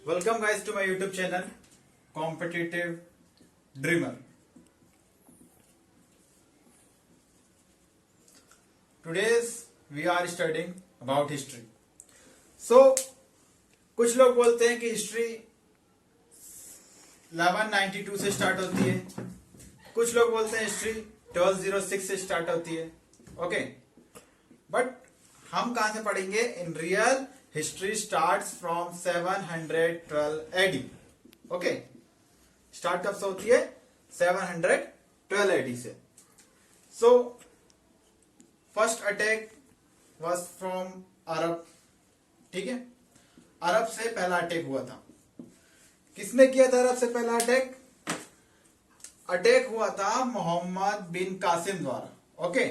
Welcome guys to my YouTube channel Competitive Dreamer. Today's we are studying about history. So कुछ लोग बोलते हैं कि हिस्ट्री 1192 से स्टार्ट होती है, कुछ लोग बोलते हैं हिस्ट्री 1206 से स्टार्ट होती है. ओके, बट हम कहां से पढ़ेंगे? In real history starts from 712 AD. Okay, start कब से होती है? 712 एडी से. So first attack was from Arab. ठीक है, अरब से पहला अटैक हुआ था. किसने किया था अरब से पहला अटैक? अटैक हुआ था मोहम्मद बिन कासिम द्वारा. ओके,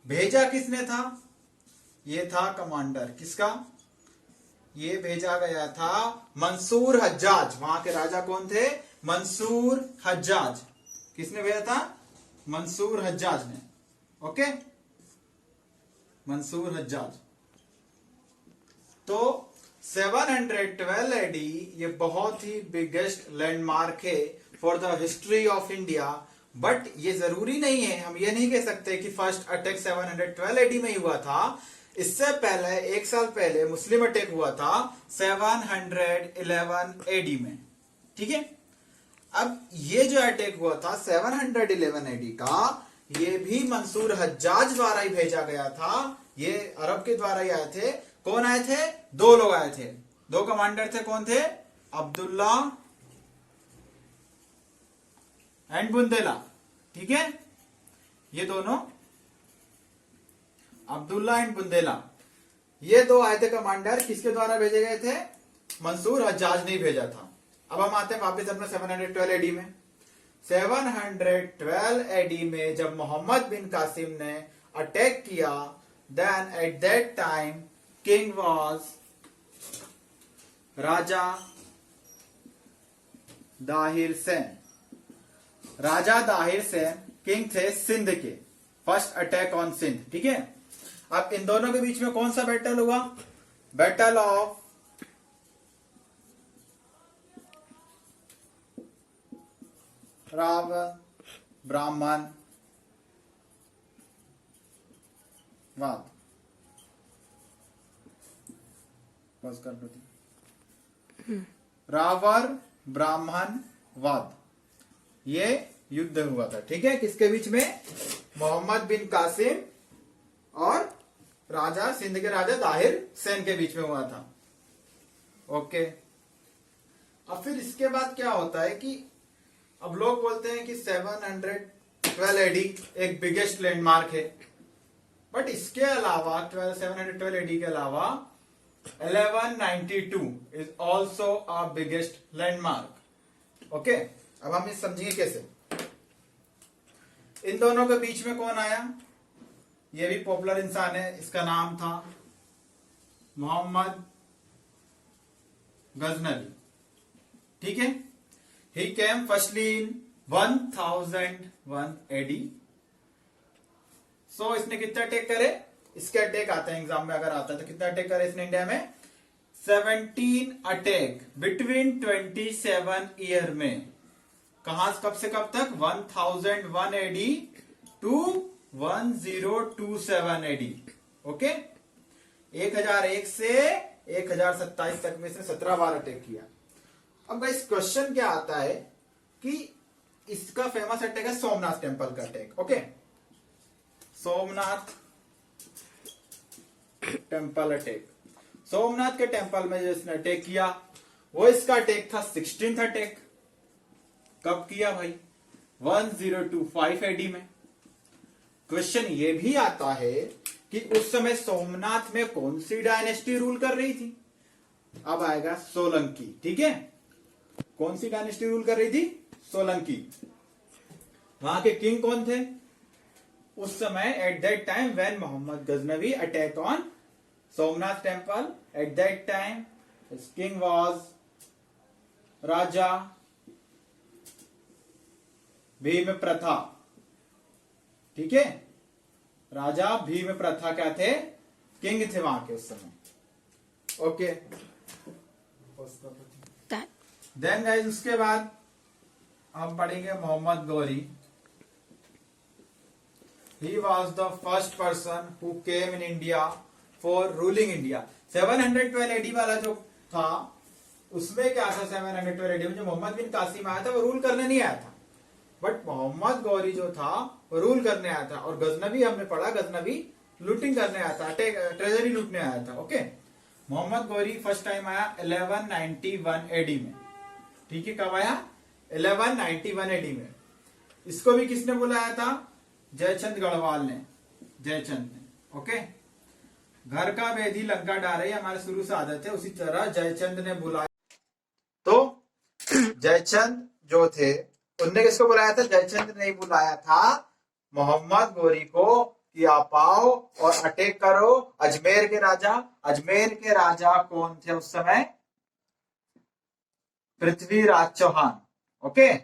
भेजा किसने था? ये था कमांडर. किसका? ये भेजा गया था मंसूर हज्जाज. वहां के राजा कौन थे? मंसूर हज्जाज. किसने भेजा था? मंसूर हज्जाज ने. ओके, मंसूर हज्जाज. तो 712 एडी ये बहुत ही बिगेस्ट लैंडमार्क है for the history of India. But ये जरूरी नहीं है, हम ये नहीं कह सकते कि फर्स्ट अटैक 712 एडी में ही हुआ था. इससे पहले एक साल पहले मुस्लिम अटैक हुआ था 711 एडी में. ठीक है, अब ये जो अटैक हुआ था 711 एडी का, ये भी मंसूर हज्जाज द्वारा ही भेजा गया था. ये अरब के द्वारा ही आए थे. कौन आए थे? दो लोग आए थे, दो कमांडर थे. कौन थे? अब्दुल्ला एंड बुंदेला. ठीक है, ये दोनों अब्दुल्ला एंड बुंदेला, ये दो आए थे कमांडर. किसके द्वारा भेजे गए थे? मंसूर हज्जाज ने भेजा था. अब हम आते हैं वापस अपने 712 एडी में. 712 एडी में जब मोहम्मद बिन कासिम ने अटैक किया, then at that time king was Raja Dahir Sen. Raja Dahir Sen king थे सिंध के. First attack on Sindh. ठीक है, अब इन दोनों के बीच में कौन सा बैटल हुआ? बैटल ऑफ राव ब्राह्मण वाद. पॉज कर लो. रावर ब्राह्मण वाद, ये युद्ध हुआ था. ठीक है, किसके बीच में? मोहम्मद बिन कासिम और राजा सिंध के राजा दाहिर सेन के बीच में हुआ था. ओके, अब फिर इसके बाद क्या होता है कि अब लोग बोलते हैं कि 712 एडी एक बिगेस्ट लैंडमार्क है. बट इसके अलावा 712 एडी के अलावा 1192 is also a biggest landmark. Okay, अब हम इस समझिए कैसे. इन दोनों के बीच में कौन आया? ये भी पॉपुलर इंसान है. इसका नाम था मोहम्मद गजनवी. ठीक है, ही केम फर्स्टली इन 1001 एडी. सो इसने कितने अटैक करे? इसके अटैक आते हैं एग्जाम में, अगर आता है तो कितना अटैक करे इसने इंडिया में? 17 अटैक बिटवीन 27 ईयर में. कहां कब से कब तक? 1001 एडी टू 1027 एडी. ओके, 1001 से 1027 तक में इसने 17 बार अटैक किया. अब गाइस क्वेश्चन क्या आता है कि इसका फेमस अटैक है सोमनाथ टेम्पल का attack. Okay, Somnath temple attack. Somnath के टेम्पल में जो इसने अटैक किया वो इसका अटैक था 16th अटैक. कब किया भाई? 1025 एडी में. क्वेश्चन ये भी आता है कि उस समय सोमनाथ में कौन सी डायनेस्टी रूल कर रही थी? अब आएगा सोलंकी. ठीक है, कौन सी डायनेस्टी रूल कर रही थी? सोलंकी. वहां के किंग कौन थे उस समय? At that time when Mohammad Ghaznavi attack on Somnath temple, at that time his king was Raja Bhim प्रथा. ठीक है, राजा भीम प्रथा क्या थे? किंग थे वहां के उस समय. ओके, देन गाइस उसके बाद हम पढ़ेंगे Mohammad Ghori. He was the first person who came in India for ruling India. 712 AD वाला जो था उसमें क्या था, 712 AD में जो मोहम्मद बिन कासिम आया था वो रूल करने नहीं आया था, बट मोहम्मद गौरी जो था वो रूल करने आया था. और गजनवी हमने पढ़ा, गजनवी लूटिंग करने आया था, ट्रेजरी लूटने आया था. Okay, Mohammad Ghori first time आया 1191 एडी में. ठीक है, कब आया? 1191 एडी में. इसको भी किसने बुलाया था? जयचंद गढ़वाल ने, जयचंद ने. ओके, घर का भेदी लंका डारे हमारे शुरू से आदत है, उसी तरह जयचंद ने बुलाया. तो जयचंद जो थे उनने किसको बुलाया था? जयचंद ने बुलाया था मोहम्मद गौरी को कि आप आओ और अटैक करो अजमेर के राजा. अजमेर के राजा कौन थे उस समय? पृथ्वीराज चौहान. ओके,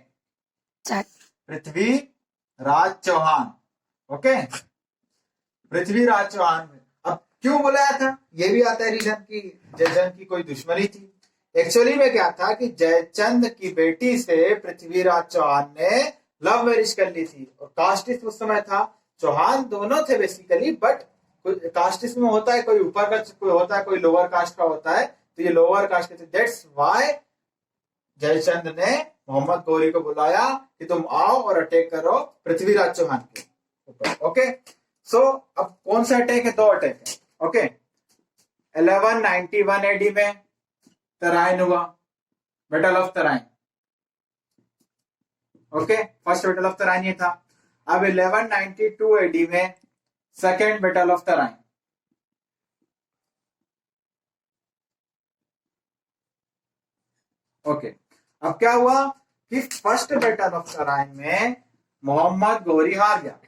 पृथ्वीराज चौहान. ओके, पृथ्वीराज चौहान. अब क्यों बुलाया था ये भी आता है रीजन की जयचंद की कोई दुश्मनी थी. एक्चुअली में क्या था कि जयचंद की बेटी से पृथ्वीराज चौहान ने लव मैरिज कर ली थी. और कास्टिस्ट उस समय था, चौहान दोनों थे बेसिकली, बट कास्टिस्ट में होता है कोई ऊपर का कोई होता है, कोई लोअर कास्ट का होता है. तो ये लोअर कास्ट के थे. दैट्स व्हाई जयचंद ने मोहम्मद गौरी को बुलाया कि तुम आओ और अटैक करो पृथ्वीराज चौहान के ऊपर. ओके, सो अब कौन सा अटैक है? दो अटैक है. ओके, 1191 एडी में तराइन हुआ, battle of Tarain. Okay, first battle of Tarain ये था. अब 1192 एडी में second battle of Tarain. Okay, अब क्या हुआ कि फर्स्ट बैटल ऑफ तराइन में मोहम्मद गौरी हार गया.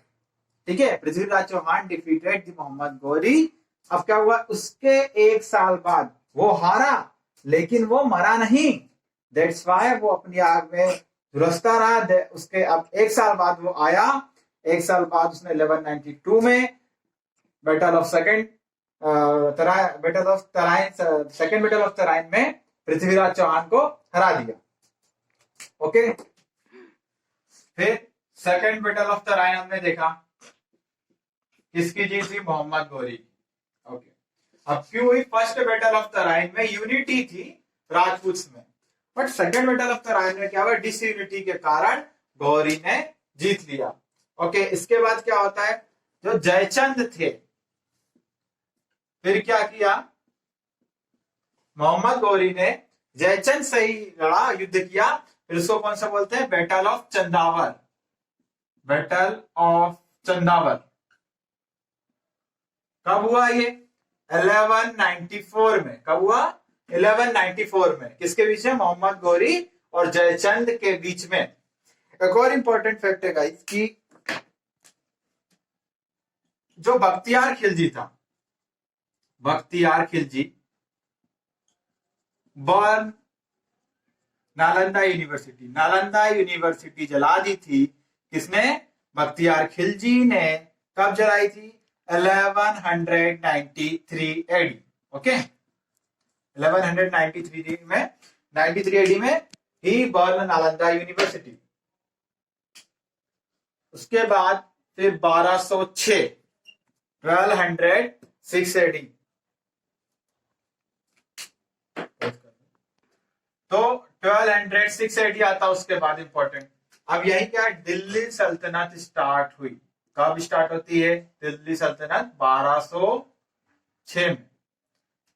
ठीक है, पृथ्वीराज चौहान डिफीटेड मोहम्मद गौरी. अब क्या हुआ? उसके एक साल बाद वो हारा लेकिन वो मरा नहीं. दैट्स व्हाई वो अपनी आग में झुलसता रहा. उसके अब एक साल बाद वो आया. एक साल बाद उसने 1192 में battle of second battle of Tarain, second battle of Tarain में पृथ्वीराज चौहान को हरा दिया. ओके, फिर सेकेंड बैटल ऑफ तराइन हमने देखा किसकी जीत थी? मोहम्मद गौरी. ओके, अब क्यों हुई? फर्स्ट बैटल ऑफ तराइन में यूनिटी थी राजपूत में, but second battle of Tarain में क्या हुआ? डिसयूनिटी के कारण गौरी ने जीत लिया. ओके, इसके बाद क्या होता है? जो जयचंद थे फिर क्या किया? मोहम्मद गौरी ने जयचंद से ही लड़ा, युद्ध किया. फिर उसको कौन सा बोलते हैं? Battle of Chandawar. Battle of Chandawar कब हुआ? ये 1194 में. कब हुआ? 1194 में. किसके बीच में? मोहम्मद गौरी और जयचंद के बीच में. एक और इंपॉर्टेंट फैक्ट है गाइस कि जो बख्तियार खिलजी था, Bakhtiyar Khilji burn Nalanda university. Nalanda university जला दी थी. किसने? बख्तियार खिलजी ने. कब जलाई थी? 1193 एडी. ओके, 1193 में 93 एडी में ही बर्न नालंदा यूनिवर्सिटी. उसके बाद फिर 1206 1206 एडी. तो 1206 एडी आता. उसके बाद इंपॉर्टेंट, अब यही क्या? दिल्ली सल्तनत स्टार्ट हुई. कब स्टार्ट होती है दिल्ली सल्तनत? 1206 में.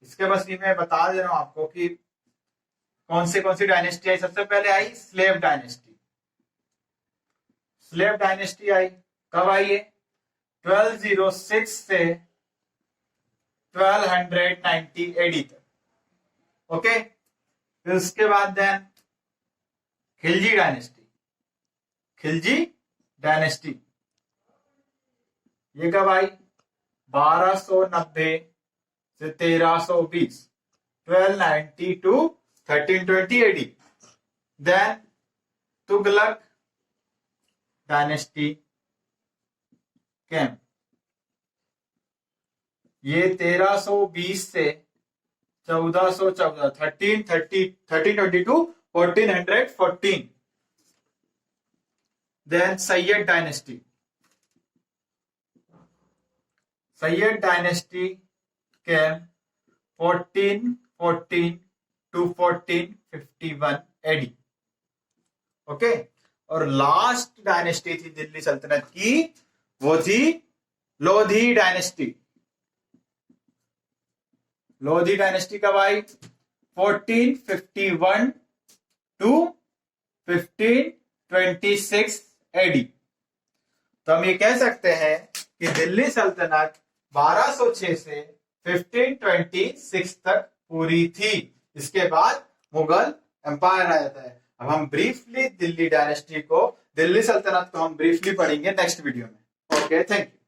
इसके बस ये मैं बता दे रहा हूं आपको कि कौन सी डायनेस्टी आई. सबसे पहले आई स्लेव डायनेस्टी. स्लेव डायनेस्टी आई. कब आई है? 1206 से 1290 एडी तक. ओके, फिर उसके बाद then Khilji dynasty. Khilji dynasty ये कब आई? 1290 से 1320. 1290 to 1320 AD. Then Tughlaq dynasty came. ये 1320 से 1414 1322 1414. Then Sayyid dynasty. Sayyid dynasty came 1414 to 1451 AD. Okay, और लास्ट डायनेस्टी थी दिल्ली सल्तनत की, वो थी लोधी डायनेस्टी. लोधी डायनेस्टी कब आई? 1451 टू 1526 एडी. तो हम ये कह सकते हैं कि दिल्ली सल्तनत 1206 से 1526 तक पूरी थी. इसके बाद मुगल एम्पायर आ जाता है. अब हम ब्रीफली दिल्ली डायनेस्टी को, दिल्ली सल्तनत को हम ब्रीफली पढ़ेंगे नेक्स्ट वीडियो में. Okay, thank you.